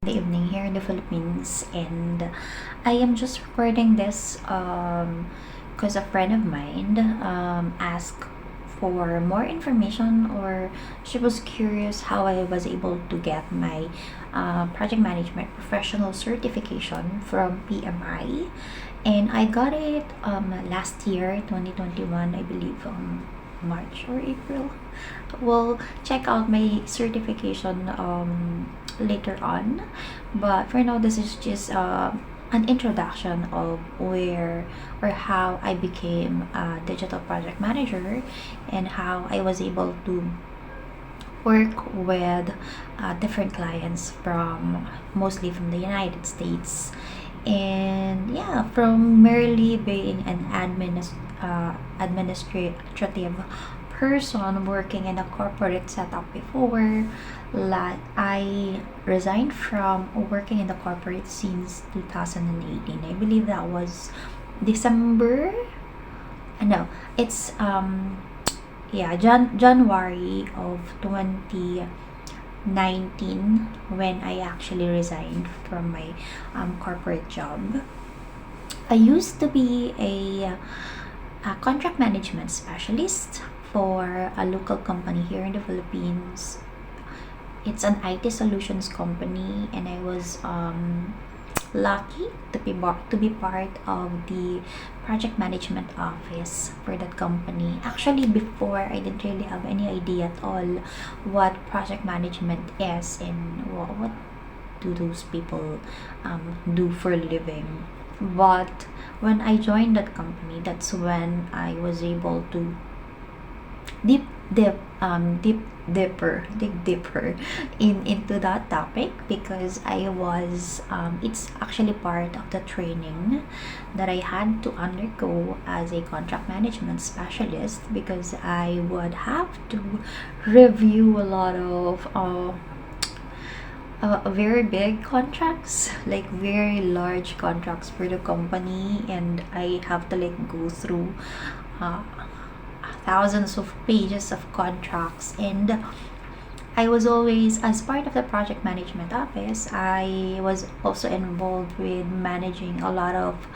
the evening here in the Philippines, and I am just recording this because a friend of mine asked for more information, or she was curious how I was able to get my project management professional certification from PMI, and I got it last year 2021, I believe, March or April. We'll check out my certification later on, but for now this is just an introduction of where or how I became a digital project manager, and how I was able to work with different clients from mostly from the United States. And yeah, from merely being an administrative person working in a corporate setup before, like I resigned from working in the corporate since 2018. I believe that was December. No, it's January of 2019 when I actually resigned from my corporate job. I used to be a contract management specialist for a local company here in the Philippines. It's an IT solutions company, and I was lucky to be part of the project management office for that company. Actually, before I didn't really have any idea at all what project management is, and what do those people do for a living. But when I joined that company, that's when I was able to deep dip deep dig deeper into that topic, because I was it's actually part of the training that I had to undergo as a contract management specialist, because I would have to review a lot of very big contracts, like very large contracts for the company, and I have to like go through uh, thousands of pages of contracts. And I was always, as part of the project management office, I was also involved with managing a lot of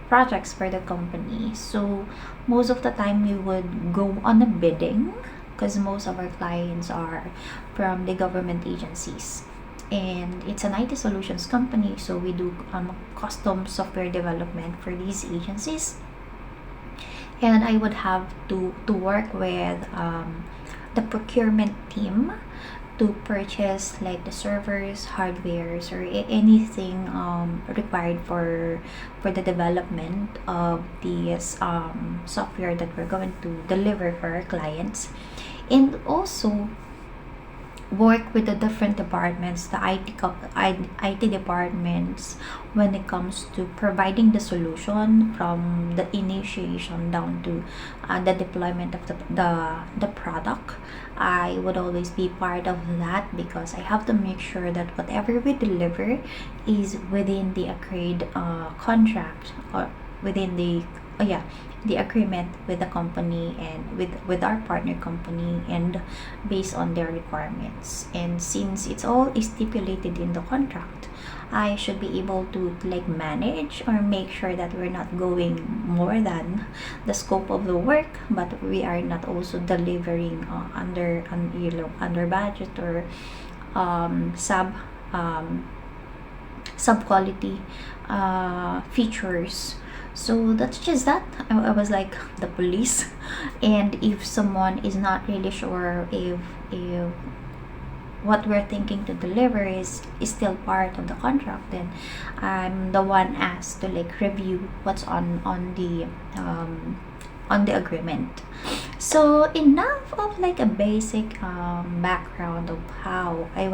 projects for the company. So most of the time we would go on a bidding, because most of our clients are from the government agencies. And it's an IT solutions company, so we do custom software development for these agencies. And I would have to work with the procurement team to purchase like the servers, hardwares, or anything required for the development of this software that we're going to deliver for our clients. And also work with the different departments, the IT departments, when it comes to providing the solution from the initiation down to the deployment of the product. I would always be part of that, because I have to make sure that whatever we deliver is within the agreed contract, or within the agreement with the company, and with our partner company, and based on their requirements. And since it's all stipulated in the contract, I should be able to like manage or make sure that we're not going more than the scope of the work, but we are not also delivering under budget, or um, sub um, sub quality features. So that's just that. I was like the police, and if someone is not really sure if what we're thinking to deliver is still part of the contract, then I'm the one asked to like review what's on the agreement. So enough of like a basic background of how I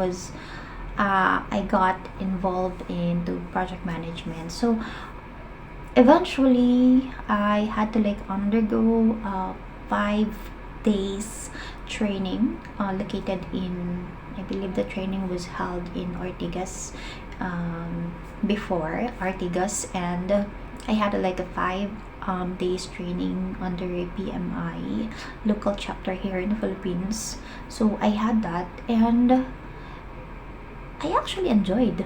got involved into project management. So eventually I had to like undergo 5 days training located in, I believe the training was held in Ortigas, before Ortigas. And I had like a 5 days training under a PMI local chapter here in the Philippines. So I had that, and I actually enjoyed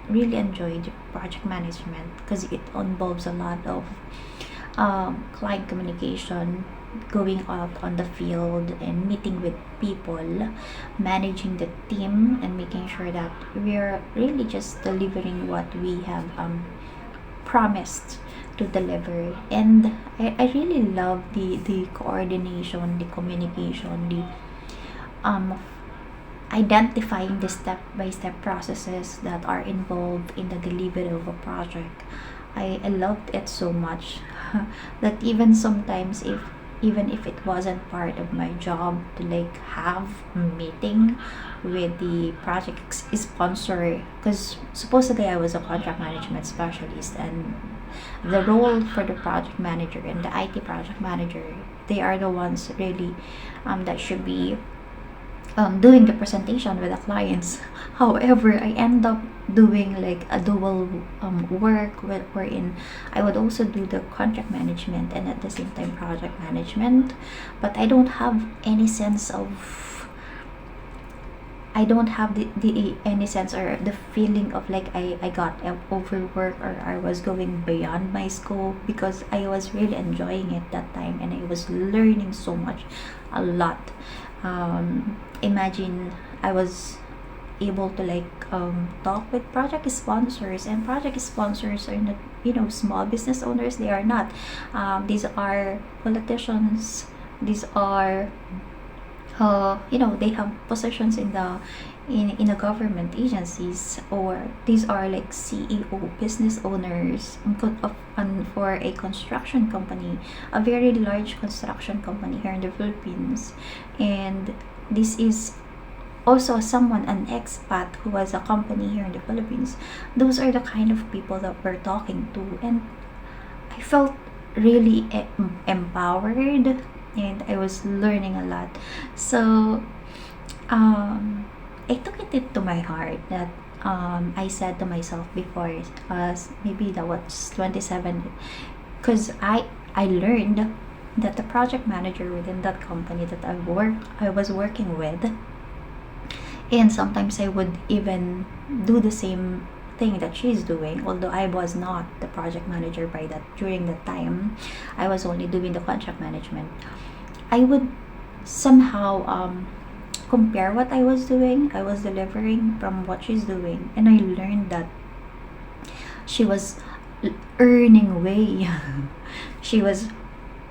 really enjoyed project management because it involves a lot of client communication, going out on the field and meeting with people, managing the team, and making sure that we're really just delivering what we have promised to deliver. And I really love the coordination, the communication, the um, identifying the step by step processes that are involved in the delivery of a project. I loved it so much that even sometimes, if even if it wasn't part of my job to like have meeting with the project sponsor, because supposedly I was a contract management specialist, and the role for the project manager and the IT project manager, they are the ones really that should be doing the presentation with the clients. However, I end up doing like a dual work wherein I would also do the contract management and at the same time project management. But I don't have the any sense or the feeling of like I got overworked or I was going beyond my scope, because I was really enjoying it that time and I was learning so much, a lot. Imagine I was able to like talk with project sponsors, and project sponsors are not, small business owners. They are not. These are politicians. These are they have positions in the government agencies, or these are like CEO business owners for a construction company, a very large construction company here in the Philippines. And this is also someone, an expat who has a company here in the Philippines. Those are the kind of people that we're talking to, and I felt really empowered, and I was learning a lot. So I took it to my heart that I said to myself before, maybe that was 27, because I learned that the project manager within that company that I was working with, and sometimes I would even do the same thing that she's doing, although I was not the project manager by that during that time. I was only doing the contract management. I would somehow compare what I was delivering from what she's doing, and I learned that she was earning way she was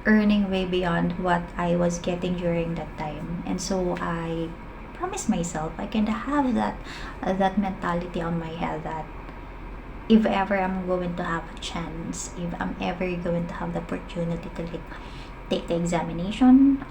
earning way beyond what I was getting during that time. And so I promised myself I can have that mentality on my head, that if ever I'm going to have a chance, if I'm ever going to have the opportunity to like take the examination,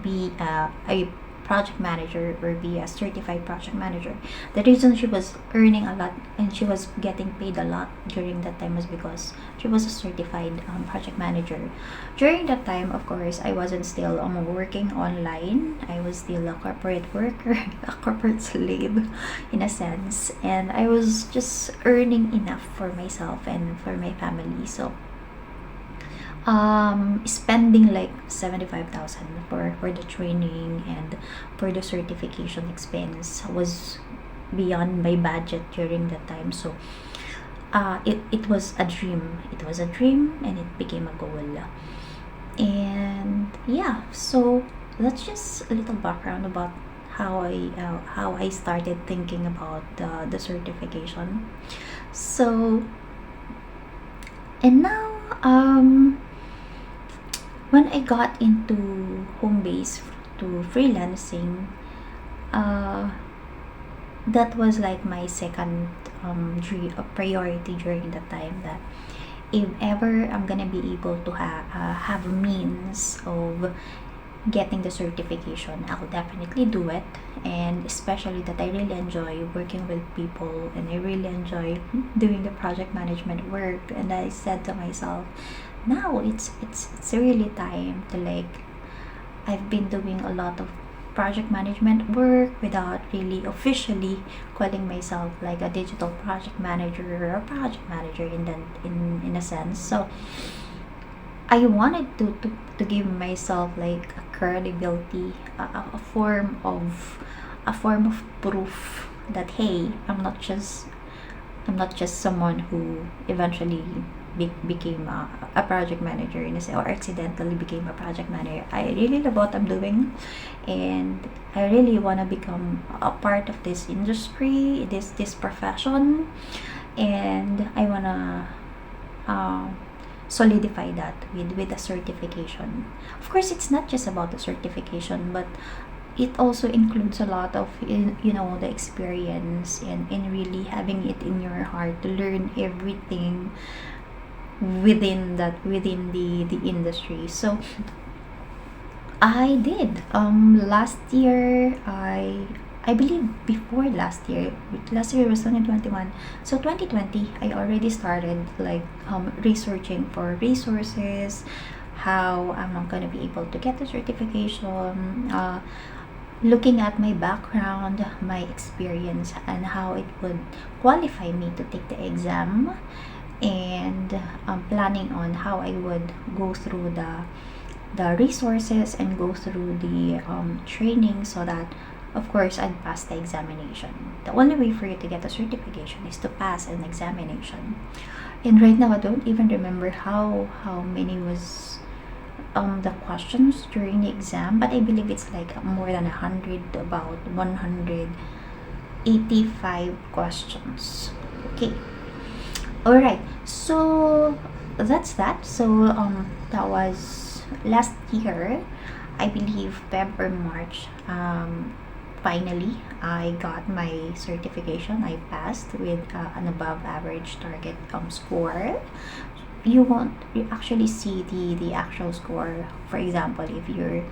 be a project manager or be a certified project manager. The reason she was earning a lot and she was getting paid a lot during that time was because she was a certified project manager. During that time, of course, I wasn't still working online. I was still a corporate worker, a corporate slave in a sense, and I was just earning enough for myself and for my family. So spending like 75,000 for the training and for the certification expense was beyond my budget during that time. So it was a dream, and it became a goal. And yeah, so that's just a little background about how I started thinking about the certification. So, and now when I got into home base to freelancing, uh, that was like my second priority during the time, that if ever I'm gonna be able to have means of getting the certification, I'll definitely do it. And especially that I really enjoy working with people and I really enjoy doing the project management work. And I said to myself, now it's really time to like, I've been doing a lot of project management work without really officially calling myself like a digital project manager or a project manager in a sense. So I wanted to give myself like a credibility, a form of a form of proof that, hey, I'm not just someone who eventually became a project manager or accidentally became a project manager. I really love what I'm doing, and I really want to become a part of this industry, this profession, and I want to uh, solidify that with a certification. Of course, it's not just about the certification, but it also includes a lot of the experience, and really having it in your heart to learn everything within the industry. So I did last year. I believe before last year was 2021. So 2020 I already started like researching for resources, how am I gonna be able to get the certification, looking at my background, my experience, and how it would qualify me to take the exam, and planning on how I would go through the resources and go through the training, so that of course I'd pass the examination. The only way for you to get a certification is to pass an examination. And right now I don't even remember how many was the questions during the exam, but I believe it's like more than 100, about 185 questions. Okay. All right. So that's that. So that was last year, I believe Feb or March. Finally I got my certification. I passed with an above average target score. You won't actually see the actual score. For example, if you're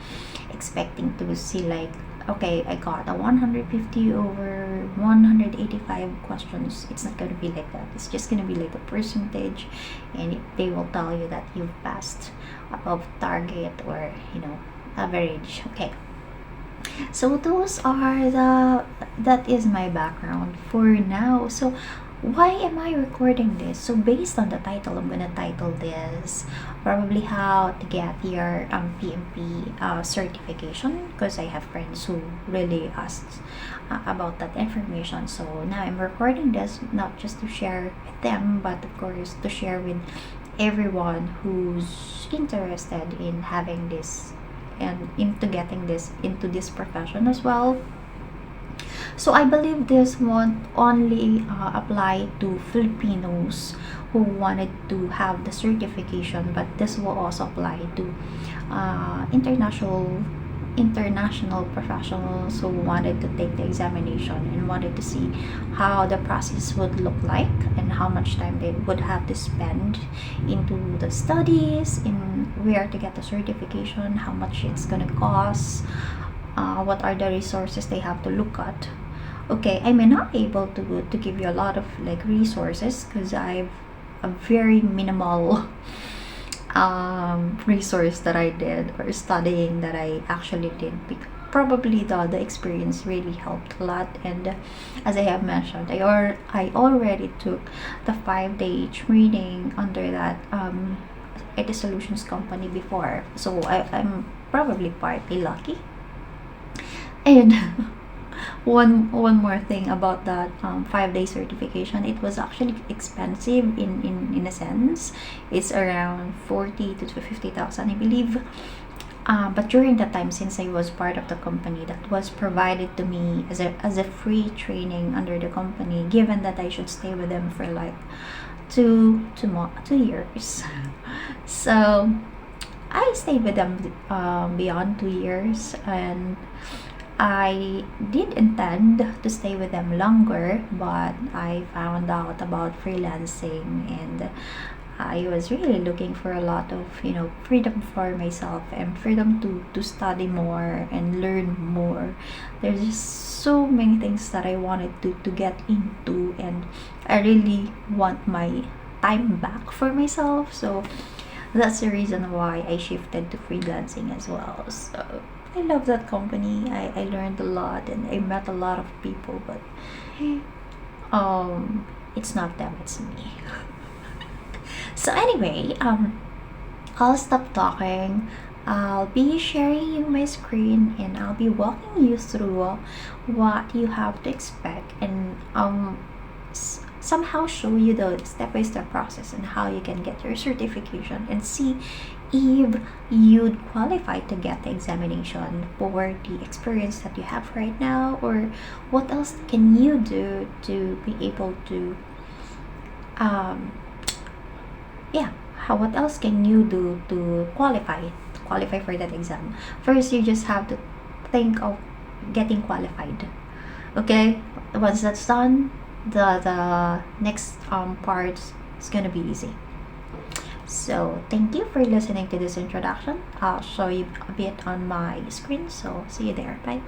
expecting to see like, okay, I got a 150 over 185 questions, it's not going to be like that. It's just going to be like a percentage, and they will tell you that you've passed above target, or average. Okay, so those are that is my background for now. So why am I recording this? So based on the title, I'm gonna title this probably how to get your PMP certification, because I have friends who really asked about that information. So now I'm recording this not just to share with them, but of course to share with everyone who's interested in having this and into getting this into this profession as well. So I believe this won't only apply to Filipinos who wanted to have the certification, but this will also apply to international professionals who wanted to take the examination and wanted to see how the process would look like, and how much time they would have to spend into the studies, in where to get the certification, how much it's gonna cost, what are the resources they have to look at. Okay, I may not be able to give you a lot of like resources, because I've a very minimal resource that I did, or studying that I actually did. Probably the experience really helped a lot, and as I have mentioned, I already took the 5-day training under that IT solutions company before, so I'm probably partly lucky. And one more thing about that 5-day certification, it was actually expensive in a sense. It's around 40 to 50,000, I believe. But during that time, since I was part of the company, that was provided to me as a free training under the company, given that I should stay with them for like 2 years. So I stayed with them beyond 2 years, and I did intend to stay with them longer, but I found out about freelancing, and I was really looking for a lot of freedom for myself, and freedom to study more and learn more. There's just so many things that I wanted to get into, and I really want my time back for myself. So that's the reason why I shifted to freelancing as well. So I love that company. I learned a lot, and I met a lot of people, but it's not them, it's me. So anyway, I'll stop talking. I'll be sharing you my screen and I'll be walking you through what you have to expect, and somehow show you the step-by-step process and how you can get your certification and see if you'd qualify to get the examination for the experience that you have right now, or what else can you do to be able to um yeah what else can you do to qualify for that exam. First, you just have to think of getting qualified. Okay, once that's done, the next part is gonna be easy. So thank you for listening to this introduction. I'll show you a bit on my screen, so see you there. Bye.